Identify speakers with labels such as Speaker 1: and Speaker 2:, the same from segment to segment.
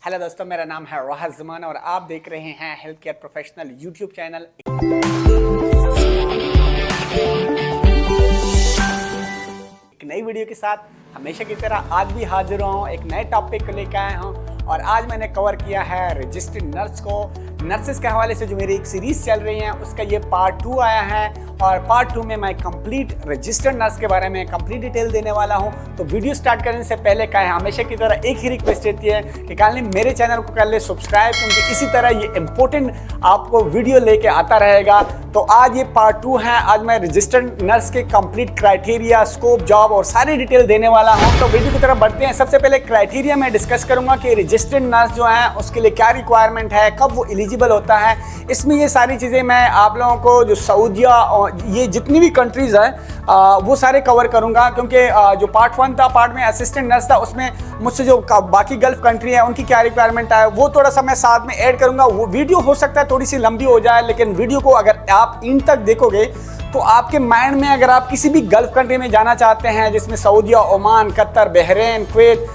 Speaker 1: Hello दोस्तों, मेरा नाम है राहत ज़मान और आप देख रहे हैं health care professional YouTube channel. एक नई वीडियो के साथ हमेशा की तरह आज भी हाजिर हूँ, एक नए टॉपिक को लेकर आया हूँ और आज मैंने कवर किया है रजिस्टर्ड नर्स को। नर्सेस के हवाले से जो मेरी एक सीरीज़ चल रही है उसका ये पार्ट 2 आया है और पार्ट 2 में मैं कंप्लीट रजिस्टर्ड नर्स के बारे में कंप्लीट डिटेल देने वाला हूं। तो वीडियो स्टार्ट करने से पहले का हमेशा की तरह एक ही रिक्वेस्ट रहती है कि काइंडली मेरे चैनल को कर ले सब्सक्राइब, क्योंकि इसी तरह ये इंपॉर्टेंट आपको वीडियो लेके आता रहेगा। तो आज ये पार्ट 2 है। आज मैं रजिस्टर्ड नर्स के कंप्लीट क्राइटेरिया, स्कोप, जॉब और सारी डिटेल देने वाला हूँ। तो वीडियो की तरफ बढ़ते हैं। सबसे पहले क्राइटेरिया मैं डिस्कस करूंगा कि रजिस्टर्ड नर्स जो है उसके लिए क्या रिक्वायरमेंट है, कब वो एलिजिबल होता है। इसमें ये सारी चीज़ें मैं आप लोगों को जो सऊदिया और ये जितनी भी कंट्रीज़ हैं वो सारे कवर करूंगा, क्योंकि जो पार्ट 1 था, पार्ट में असिस्टेंट नर्स था, उसमें मुझसे जो बाकी गल्फ कंट्री है उनकी क्या रिक्वायरमेंट है वो थोड़ा सा मैं साथ में ऐड करूंगा। वो वीडियो हो सकता है थोड़ी सी लंबी हो जाए, लेकिन वीडियो को अगर आप इन तक देखोगे तो आपके माइंड में, अगर आप किसी भी गल्फ कंट्री में जाना चाहते हैं जिसमें सऊदिया, ओमान, कतर, बहरीन, कुवैत,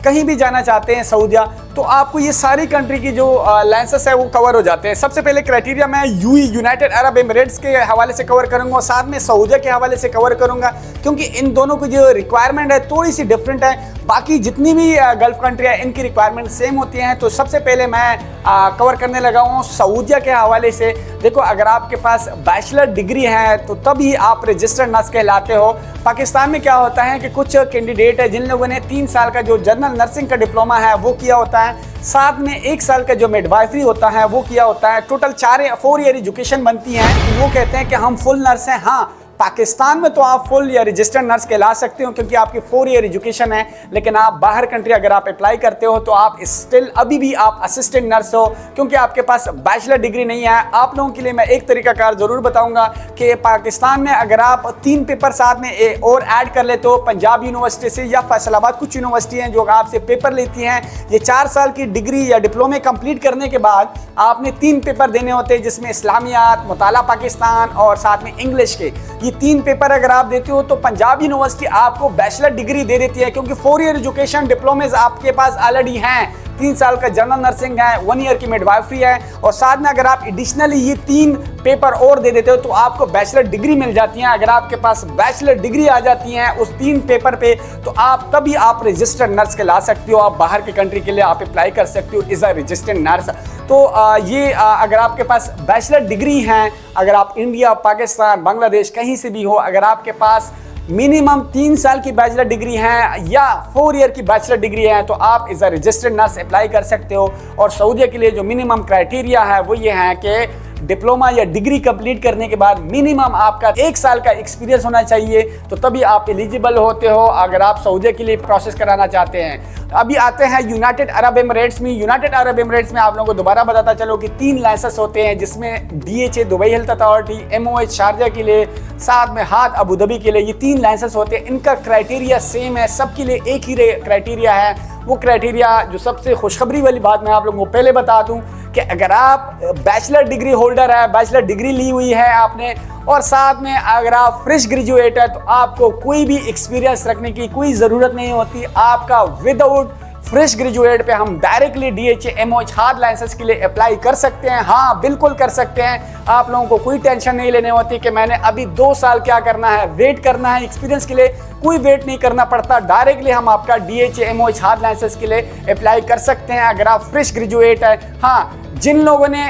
Speaker 1: कहीं भी जाना चाहते हैं सऊदिया, तो आपको ये सारी कंट्री की जो लाइसेंस है वो कवर हो जाते हैं। सबसे पहले क्राइटेरिया मैं यूनाइटेड अरब एमिरेट्स के हवाले से कवर करूंगा और साथ में सऊदिया के हवाले से कवर करूंगा, क्योंकि इन दोनों की जो रिक्वायरमेंट है थोड़ी सी डिफरेंट है। बाकी जितनी भी गल्फ कंट्री है इनकी रिक्वायरमेंट सेम होती हैं। तो सबसे पहले मैं कवर करने लगा हूँ सऊदिया के हवाले से। देखो, अगर आपके पास बैचलर डिग्री है तो तभी आप रजिस्टर्ड नर्स कहलाते हो। पाकिस्तान में क्या होता है कि कुछ कैंडिडेट है जिन लोगों ने 3 साल का जो जनरल नर्सिंग का डिप्लोमा है वो किया होता है, साथ में 1 साल का जो मिडवाइफरी होता है वो किया होता है, टोटल 4 ईयर एजुकेशन बनती है। वो कहते हैं कि हम फुल नर्स हैं। हाँ, पाकिस्तान में तो आप फुल या रजिस्टर्ड नर्स कहला सकते हो क्योंकि आपकी 4 ईयर एजुकेशन है, लेकिन आप बाहर कंट्री अगर आप अप्लाई करते हो तो आप स्टिल अभी भी आप असिस्टेंट नर्स हो, क्योंकि आपके पास बैचलर डिग्री नहीं है। आप लोगों के लिए मैं एक तरीकाकार जरूर बताऊंगा कि पाकिस्तान में अगर आप 3 पेपर साथ में और ऐड कर लेते हो, पंजाब यूनिवर्सिटी से या फैसलाबाद, कुछ यूनिवर्सिटी हैं जो आपसे पेपर लेती हैं, ये 4 साल की डिग्री या डिप्लोमे कंप्लीट करने के बाद आपने 3 पेपर देने होते हैं, जिसमें इस्लामियात, मुताला पाकिस्तान और साथ में इंग्लिश के। ये 3 पेपर अगर आप देते हो तो पंजाब यूनिवर्सिटी आपको बैचलर डिग्री दे देती है, क्योंकि 4 ईयर एजुकेशन डिप्लोमेज आपके पास ऑलरेडी हैं। 3 साल का जनरल नर्सिंग है, 1 ईयर की मिडवाइफरी है, और साथ में अगर आप एडिशनली ये 3 पेपर और दे देते हो तो आपको बैचलर डिग्री मिल जाती है। अगर आपके पास बैचलर डिग्री आ जाती है उस 3 पेपर पे तो आप तभी आप रजिस्टर्ड नर्स के ला सकते हो। आप बाहर के कंट्री के लिए आप अप्लाई कर सकते हो इज अ रजिस्टर्ड नर्स। तो अगर आपके पास बैचलर डिग्री है, अगर आप इंडिया, पाकिस्तान, बांग्लादेश कहीं से भी हो, अगर आपके पास मिनिमम 3 साल की बैचलर डिग्री है या 4 ईयर की बैचलर डिग्री है तो आप is a registered nurse apply कर सकते हो। और सऊदिया के लिए जो मिनिमम क्राइटेरिया है वो ये है कि डिप्लोमा या डिग्री कंप्लीट करने के बाद मिनिमम आपका 1 साल का एक्सपीरियंस होना चाहिए, तो तभी आप एलिजिबल होते हो अगर आप सऊदिया के लिए प्रोसेस कराना चाहते हैं। अभी आते हैं यूनाइटेड अरब एमिरेट्स में। यूनाइटेड अरब एमिरेट्स में आप लोगों को दोबारा बताता चलो कि 3 लाइसेंस होते हैं, जिसमें DHA Dubai health authority, MOH Sharjah के लिए, साथ में हाथ अबू धाबी के लिए, ये 3 लाइसेंस होते हैं। इनका क्राइटेरिया सेम है, सबके लिए एक ही क्राइटेरिया है। वो क्राइटेरिया जो सबसे खुशखबरी वाली बात मैं आप लोगों को पहले बता दूं कि अगर आप बैचलर डिग्री होल्डर है, बैचलर डिग्री ली हुई है आपने, और साथ में अगर आप फ्रेश ग्रेजुएट है तो आपको कोई भी एक्सपीरियंस रखने की कोई ज़रूरत नहीं होती। आपका विदाउट फ्रेश ग्रेजुएट पे हम directly DHA, MOH hard license के लिए अप्लाई कर सकते हैं। हाँ, बिल्कुल कर सकते हैं। आप लोगों को कोई टेंशन नहीं लेने होती कि मैंने अभी 2 साल क्या करना है, वेट करना है एक्सपीरियंस के लिए। कोई वेट नहीं करना पड़ता, डायरेक्टली हम आपका DHA, MOH हार्ड लाइसेंस के लिए अप्लाई कर सकते हैं अगर आप फ्रेश ग्रेजुएट है। हाँ, जिन लोगों ने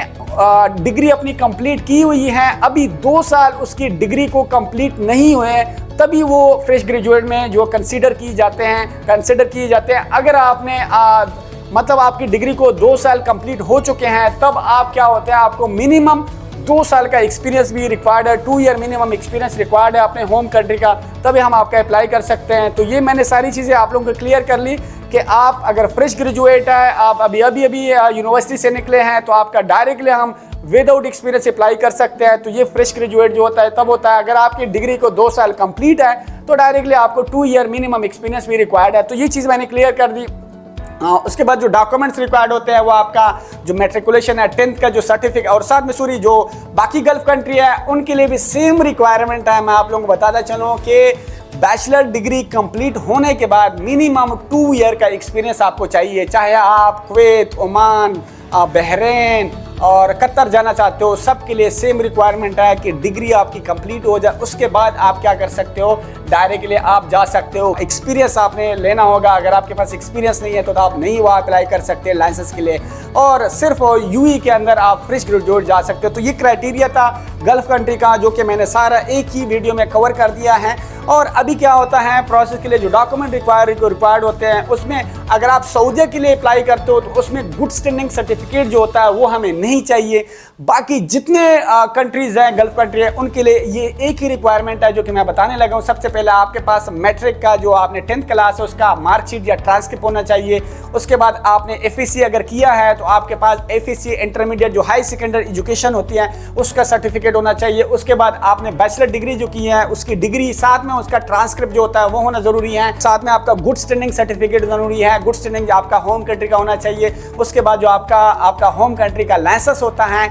Speaker 1: डिग्री अपनी कंप्लीट की हुई है, अभी 2 साल उसकी डिग्री को कंप्लीट नहीं हुए, तभी वो फ्रेश ग्रेजुएट में जो कंसीडर किए जाते हैं। अगर आपने मतलब आपकी डिग्री को 2 साल कंप्लीट हो चुके हैं, तब आप क्या होते हैं, आपको मिनिमम 2 साल का एक्सपीरियंस भी रिक्वायर्ड है, 2 ईयर मिनिमम एक्सपीरियंस रिक्वायर्ड है अपने होम कंट्री का, तभी हम आपका अप्लाई कर सकते हैं। तो ये मैंने सारी चीज़ें आप लोगों को क्लियर कर ली कि आप अगर फ्रेश ग्रेजुएट है, आप अभी यूनिवर्सिटी से निकले हैं, तो आपका डायरेक्टली हम विदाउट एक्सपीरियंस अप्लाई कर सकते हैं। तो ये फ्रेश ग्रेजुएट जो होता है तब होता है। अगर आपकी डिग्री को 2 साल कंप्लीट है तो डायरेक्टली आपको 2 ईयर मिनिमम एक्सपीरियंस भी रिक्वायर्ड है। तो ये चीज़ मैंने क्लियर कर दी। उसके बाद जो डॉक्यूमेंट्स रिक्वायर्ड होते हैं वो आपका जो मैट्रिकुलेशन है, 10th का जो सर्टिफिकेट, और साथ में जो बाकी गल्फ कंट्री है उनके लिए भी सेम रिक्वायरमेंट है। मैं आप लोगों को बताता चलूँ कि बैचलर डिग्री कंप्लीट होने के बाद मिनिमम 2 ईयर का एक्सपीरियंस आपको चाहिए। चाहे आप कुवैत, ओमान, बहरीन और कतर जाना चाहते हो, सबके लिए सेम रिक्वायरमेंट है कि डिग्री आपकी कंप्लीट हो जाए। उसके बाद आप क्या कर सकते हो, डायरेक्टली आप जा सकते हो। एक्सपीरियंस आपने लेना होगा। अगर आपके पास एक्सपीरियंस नहीं है तो आप नहीं वहाँ अप्लाई कर सकते लाइसेंस के लिए, और सिर्फ यूएई के अंदर आप फ्रेश ग्रेजुएट जा सकते हो। तो ये क्राइटेरिया था गल्फ कंट्री का, जो कि मैंने सारा एक ही वीडियो में कवर कर दिया है। और अभी क्या होता है, प्रोसेस के लिए जो डॉक्यूमेंट रिक्वायर्ड होते हैं, उसमें अगर आप सऊदी के लिए अप्लाई करते हो तो उसमें गुड स्टैंडिंग सर्टिफिकेट जो होता है वो हमें नहीं चाहिए। बाकी जितने कंट्रीज हैं, गल्फ कंट्री है, उनके लिए ये एक ही रिक्वायरमेंट है जो कि मैं बताने लगा हूँ। सबसे पहले आपके पास मैट्रिक का जो आपने 10th क्लास है उसका मार्कशीट या ट्रांसक्रिप्ट होना चाहिए। उसके बाद आपने एफएससी अगर किया है तो आपके पास एफएससी इंटरमीडिएट जो हाई सेकेंडरी एजुकेशन होती है उसका सर्टिफिकेट होना चाहिए। उसके बाद आपने बैचलर डिग्री जो की है उसकी डिग्री, साथ में उसका ट्रांसक्रिप्ट जो होता है वो होना जरूरी है। साथ में आपका गुड स्टैंडिंग सर्टिफिकेट जरूरी है। गुड स्टैंडिंग आपका होम कंट्री का होना चाहिए। उसके बाद जो आपका होम कंट्री का लाइसेंस होता है,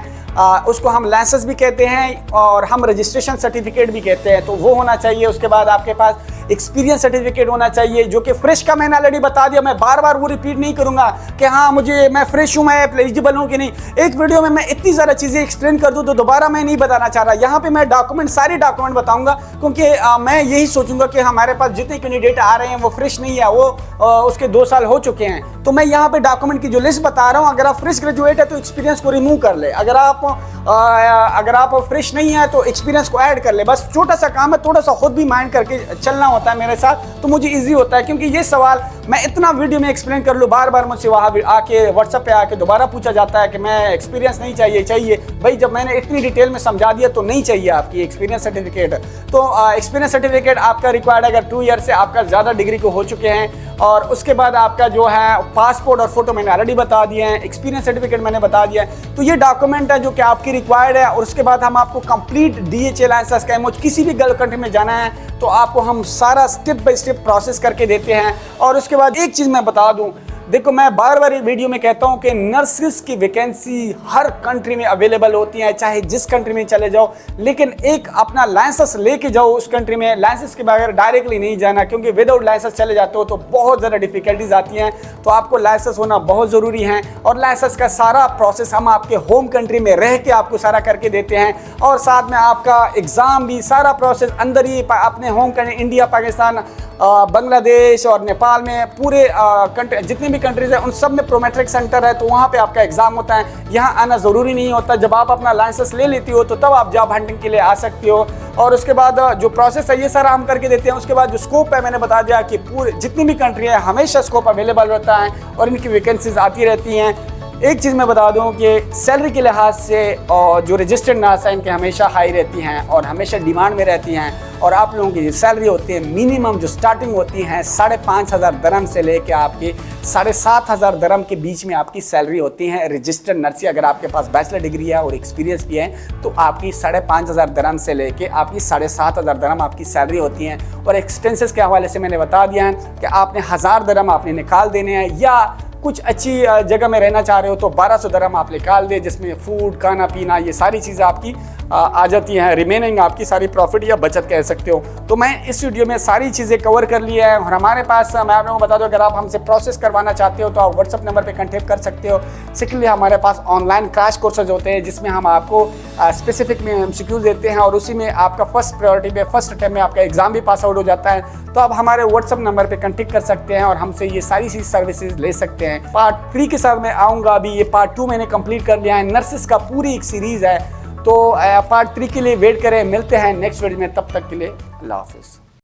Speaker 1: उसको हम लाइसेंस भी कहते हैं और हम रजिस्ट्रेशन सर्टिफिकेट भी कहते हैं, तो वो होना चाहिए। उसके बाद आपके पास एक्सपीरियंस सर्टिफिकेट होना चाहिए, जो कि फ्रेश का मैंने ऑलरेडी बता दिया। मैं बार बार वो रिपीट नहीं करूंगा कि हाँ मैं फ्रेश हूँ, मैं एलिजिबल हूँ कि नहीं। एक वीडियो में मैं इतनी ज़्यादा चीज़ें एक्सप्लेन कर दूँ तो दोबारा मैं नहीं बताना चाह रहा। यहाँ पे मैं सारे डॉक्यूमेंट बताऊंगा, क्योंकि मैं यही सोचूंगा कि हमारे पास जितने कैंडिडेट आ रहे हैं वो फ्रेश नहीं है, वो उसके 2 साल हो चुके हैं। तो मैं यहाँ पे डॉक्यूमेंट की जो लिस्ट बता रहा हूँ, अगर आप फ्रेश ग्रेजुएट है तो एक्सपीरियंस को रिमूव कर ले। अगर आप फ्रेश नहीं है तो एक्सपीरियंस को ऐड कर ले। बस छोटा सा काम है, थोड़ा सा खुद भी माइंड करके चलना होता है मेरे साथ, तो मुझे इजी होता है। क्योंकि ये सवाल मैं इतना वीडियो में एक्सप्लेन कर लूँ, बार बार मुझसे वहाँ आके व्हाट्सएप पे आके दोबारा पूछा जाता है कि मैं एक्सपीरियंस नहीं चाहिए। भाई जब मैंने इतनी डिटेल में समझा दिया तो नहीं चाहिए आपकी एक्सपीरियंस सर्टिफिकेट। तो एक्सपीरियंस सर्टिफिकेट आपका रिक्वायर्ड है अगर 2 ईयर से आपका ज़्यादा डिग्री को हो चुके हैं। और उसके बाद आपका जो है पासपोर्ट और फोटो मैंने ऑलरेडी बता दिए हैं, एक्सपीरियंस सर्टिफिकेट मैंने बता दिया है। तो ये डॉक्यूमेंट है जो कि आपकी रिक्वायर्ड है। और उसके बाद हम आपको कंप्लीट DHA लाइसेंस का एमओ, किसी भी गल्फ कंट्री में जाना है तो आपको हम सारा स्टेप बाय स्टेप प्रोसेस करके देते हैं। और उसके बाद एक चीज़ मैं बता दूं, देखो मैं बार बार वीडियो में कहता हूं कि नर्सिस की वैकेंसी हर कंट्री में अवेलेबल होती है, चाहे जिस कंट्री में चले जाओ, लेकिन एक अपना लाइसेंस लेके जाओ उस कंट्री में। लाइसेंस के बगैर डायरेक्टली नहीं जाना, क्योंकि विदाउट लाइसेंस चले जाते हो तो बहुत ज़्यादा डिफिकल्टीज आती हैं। तो आपको लाइसेंस होना बहुत ज़रूरी है। और लाइसेंस का सारा प्रोसेस हम आपके होम कंट्री में रह के आपको सारा करके देते हैं। और साथ में आपका एग्ज़ाम भी, सारा प्रोसेस अंदर ही अपने home country India, Pakistan, Bangladesh और नेपाल में पूरे कंट्री, जितनी भी कंट्रीज है उन सब में प्रोमेट्रिक सेंटर है, तो वहाँ पे आपका एग्जाम होता है। यहाँ आना ज़रूरी नहीं होता। जब आप अपना लाइसेंस ले लेती हो तो तब आप जॉब हंटिंग के लिए आ सकती हो। और उसके बाद जो प्रोसेस है ये सारा हम करके देते हैं। उसके बाद जो स्कोप है, मैंने बता दिया कि पूरे जितनी भी कंट्री है हमेशा स्कोप अवेलेबल रहता है और इनकी वैकेंसीज आती रहती हैं। एक चीज़ मैं बता दूं कि सैलरी के लिहाज से और जो रजिस्टर्ड नर्स हैं इनके हमेशा हाई रहती हैं और हमेशा डिमांड में रहती हैं। और आप लोगों की जो सैलरी होती है मिनिमम जो स्टार्टिंग होती है 5,500 दरम से लेके आपकी 7,500 दरम के बीच में आपकी सैलरी होती है रजिस्टर्ड नर्सी। अगर आपके पास बैचलर डिग्री है और एक्सपीरियंस भी है तो आपकी 5,500 दरम से लेके आपकी 7,500 दरम आपकी सैलरी होती है। और एक्सपेंसेस के हवाले से मैंने बता दिया है कि आपने 1,000 दरम आपने निकाल देने हैं, या कुछ अच्छी जगह में रहना चाह रहे हो तो 1,200 दरम आप निकाल दे, जिसमें फूड, खाना पीना, ये सारी चीज़ें आपकी आ जाती हैं। रिमेनिंग आपकी सारी प्रॉफिट या बचत कह सकते हो। तो मैं इस वीडियो में सारी चीज़ें कवर कर ली है। और हमारे पास, मैं आप लोगों को बता दूं, अगर आप हमसे प्रोसेस करवाना चाहते हो तो आप व्हाट्सअप नंबर पे कांटेक्ट कर सकते हो। सेकेंडली हमारे पास ऑनलाइन क्रैश कोर्सेज होते हैं जिसमें हम आपको स्पेसिफिक में MCQ देते हैं और उसी में आपका फर्स्ट प्रायोरिटी पे फर्स्ट अटैम्प्ट में आपका एग्जाम भी पास आउट हो जाता है। तो आप हमारे व्हाट्सअप नंबर पे कांटेक्ट कर सकते हैं और हमसे ये सारी सर्विसेज ले सकते हैं। पार्ट 3 के साथ मैं आऊँगा। अभी ये पार्ट 2 मैंने कंप्लीट कर लिया है। नर्सिस का पूरी एक सीरीज़ है, तो पार्ट 3 के लिए वेट करें। मिलते हैं नेक्स्ट वीडियो में, तब तक के लिए अल्लाह हाफिज़।